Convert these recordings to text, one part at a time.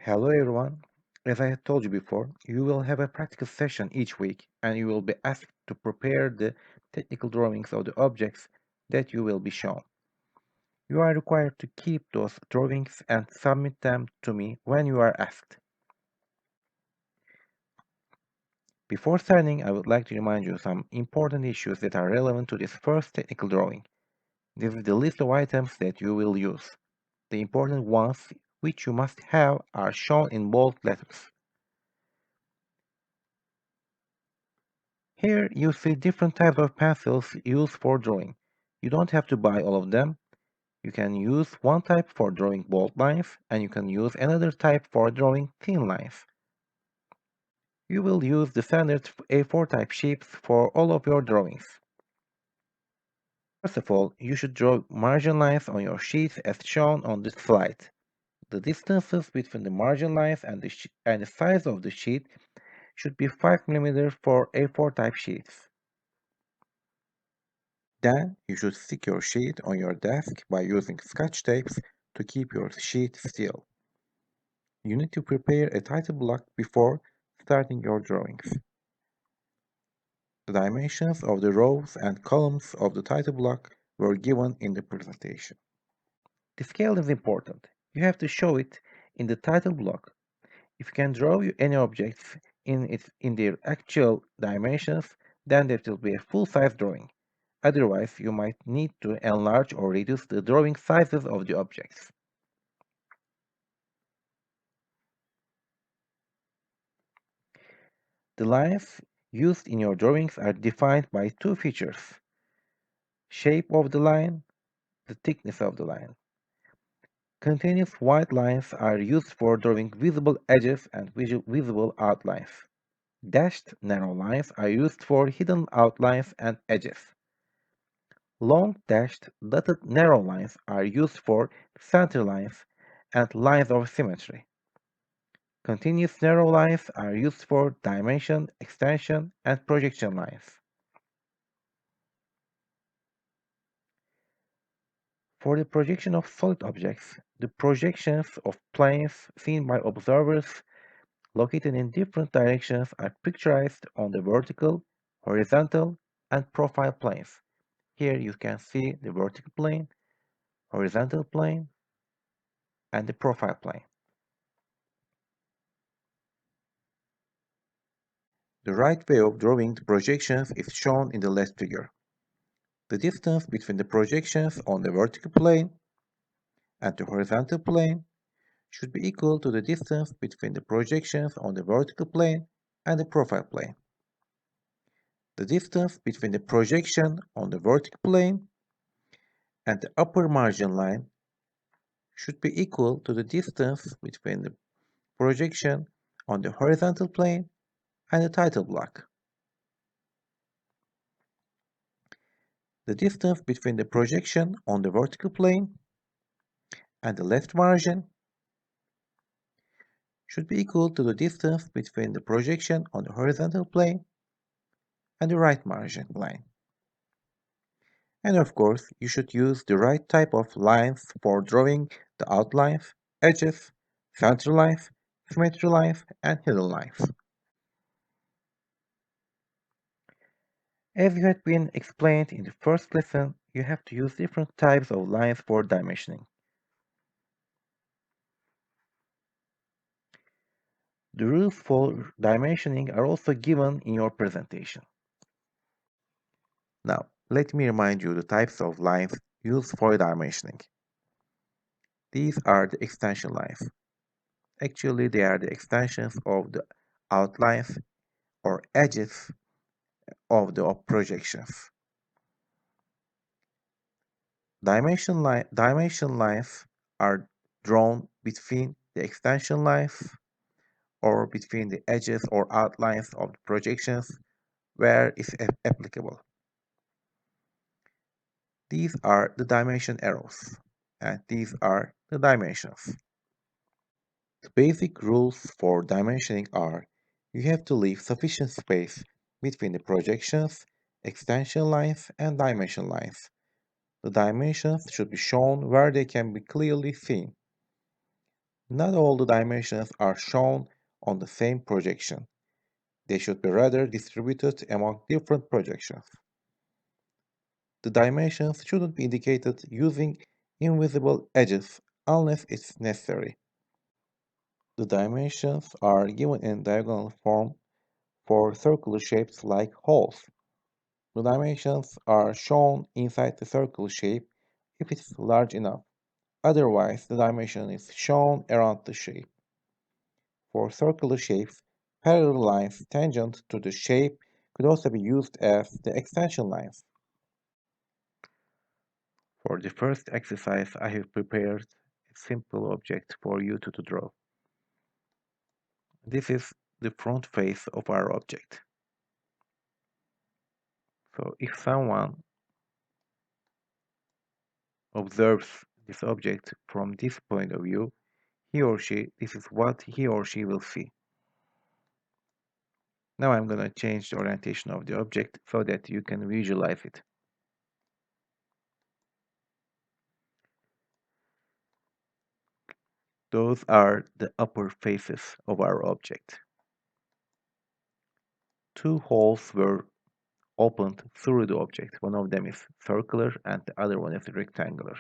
Hello everyone. As I had told you before, you will have a practical session each week and you will be asked to prepare the technical drawings of the objects that you will be shown. You are required to keep those drawings and submit them to me when you are asked. Before starting, I would like to remind you some important issues that are relevant to this first technical drawing. This is the list of items that you will use. The important ones which you must have are shown in bold letters. Here you see different types of pencils used for drawing. You don't have to buy all of them. You can use one type for drawing bold lines and you can use another type for drawing thin lines. You will use the standard A4 type sheets for all of your drawings. First of all, you should draw margin lines on your sheets as shown on this slide. The distances between the margin lines and the size of the sheet should be 5 mm for A4 type sheets. Then you should stick your sheet on your desk by using scotch tapes to keep your sheet still. You need to prepare a title block before starting your drawings. The dimensions of the rows and columns of the title block were given in the presentation. The scale is important. You have to show it in the title block. If you can draw any objects in their actual dimensions, then that will be a full-size drawing. Otherwise, you might need to enlarge or reduce the drawing sizes of the objects. The lines used in your drawings are defined by two features: shape of the line, the thickness of the line. Continuous white lines are used for drawing visible edges and visible outlines. Dashed narrow lines are used for hidden outlines and edges. Long dashed dotted narrow lines are used for center lines and lines of symmetry. Continuous narrow lines are used for dimension, extension, and projection lines. For the projection of solid objects, the projections of planes seen by observers located in different directions are picturized on the vertical, horizontal, and profile planes. Here you can see the vertical plane, horizontal plane, and the profile plane. The right way of drawing the projections is shown in the left figure. The distance between the projections on the vertical plane and the horizontal plane should be equal to the distance between the projections on the vertical plane and the profile plane. The distance between the projection on the vertical plane and the upper margin line should be equal to the distance between the projection on the horizontal plane and the title block. The distance between the projection on the vertical plane and the left margin should be equal to the distance between the projection on the horizontal plane and the right margin line. And of course, you should use the right type of lines for drawing the outlines, edges, center lines, symmetry lines, and hidden lines. As you had been explained in the first lesson, you have to use different types of lines for dimensioning. The rules for dimensioning are also given in your presentation. Now, let me remind you the types of lines used for dimensioning. These are the extension lines. Actually, they are the extensions of the outlines or edges of the projections. Dimension lines are drawn between the extension lines or between the edges or outlines of the projections where is applicable. These are the dimension arrows, and these are the dimensions. The basic rules for dimensioning are: you have to leave sufficient space between the projections, extension lines, and dimension lines. The dimensions should be shown where they can be clearly seen. Not all the dimensions are shown on the same projection. They should be rather distributed among different projections. The dimensions shouldn't be indicated using invisible edges unless it's necessary. The dimensions are given in diagonal form for circular shapes like holes. The dimensions are shown inside the circle shape if it's large enough. Otherwise, the dimension is shown around the shape. For circular shapes, parallel lines tangent to the shape could also be used as the extension lines. For the first exercise, I have prepared a simple object for you to draw. This is the front face of our object. So if someone observes this object from this point of view, this is what he or she will see. Now I'm going to change the orientation of the object so that you can visualize it. Those are the upper faces of our object. Two holes were opened through the object. One of them is circular and the other one is rectangular.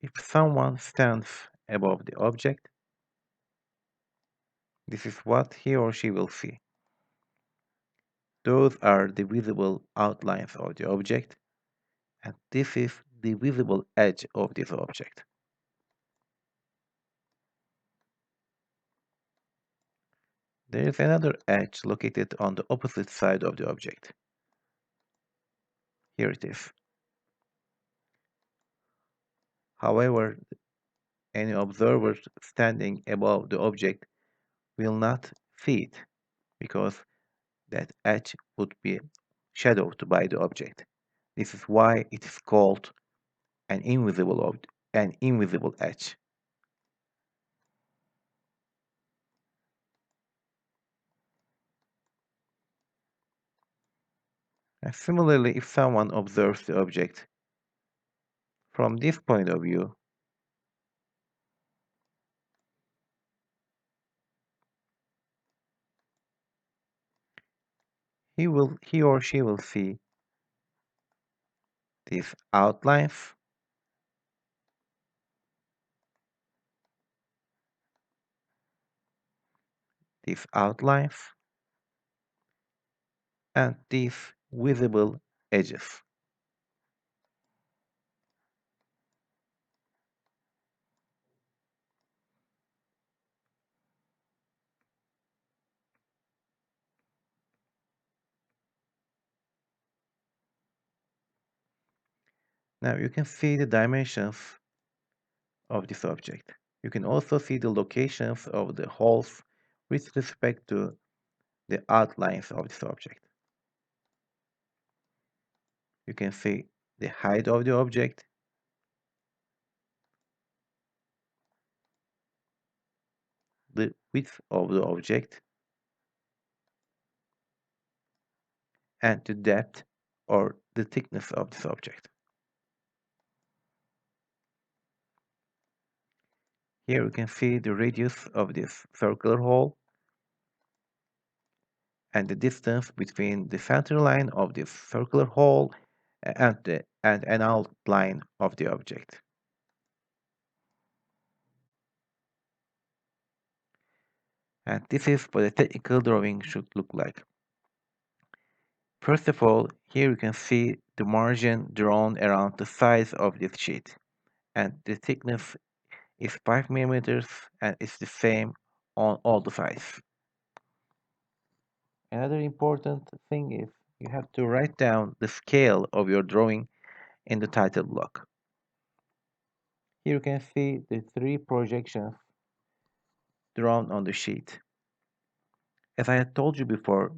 If someone stands above the object, this is what he or she will see. Those are the visible outlines of the object, and this is the visible edge of this object. There is another edge located on the opposite side of the object. Here it is. However, any observer standing above the object will not see it because that edge would be shadowed by the object. This is why it is called an invisible edge. And similarly, if someone observes the object from this point of view, he or she will see these outlines, these outlines, and these visible edges. Now you can see the dimensions of this object. You can also see the locations of the holes with respect to the outlines of this object. You can see the height of the object, the width of the object, and the depth or the thickness of this object. Here we can see the radius of this circular hole and the distance between the center line of this circular hole and an outline of the object. And this is what a technical drawing should look like. First of all, here you can see the margin drawn around the size of this sheet, and the thickness is 5 millimeters and it's the same on all the sides. Another important thing is you have to write down the scale of your drawing in the title block. Here you can see the 3 projections drawn on the sheet. As I had told you before,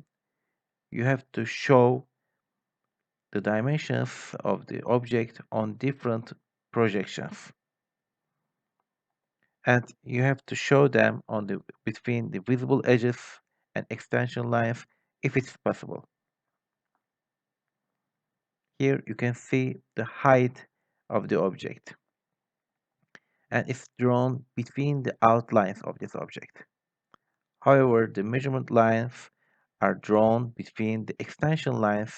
you have to show the dimensions of the object on different projections. And you have to show them on the between the visible edges and extension lines if it's possible. Here you can see the height of the object, and it's drawn between the outlines of this object. However, the measurement lines are drawn between the extension lines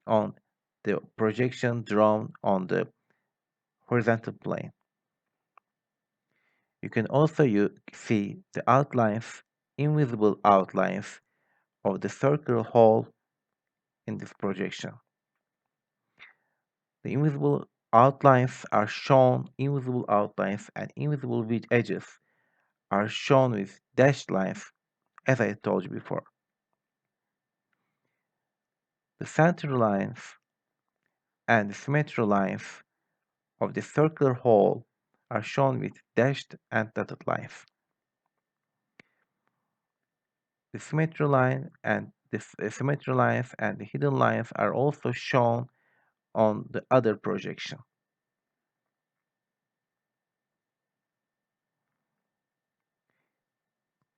on the projection drawn on the horizontal plane. You can also see the outlines, invisible outlines of the circular hole in this projection. The invisible outlines are shown, invisible outlines and invisible edges are shown with dashed lines, as I told you before. The center lines and the symmetry lines of the circular hole are shown with dashed and dotted lines. The symmetry line and the symmetry lines and the hidden lines are also shown on the other projection.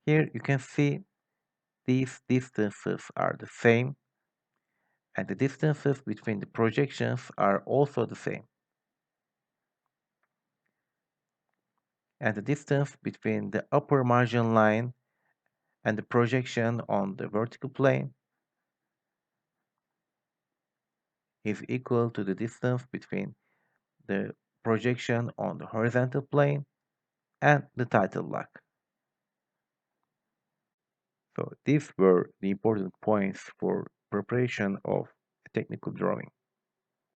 Here you can see these distances are the same, and the distances between the projections are also the same. And the distance between the upper margin line and the projection on the vertical plane is equal to the distance between the projection on the horizontal plane and the title block. So these were the important points for preparation of a technical drawing.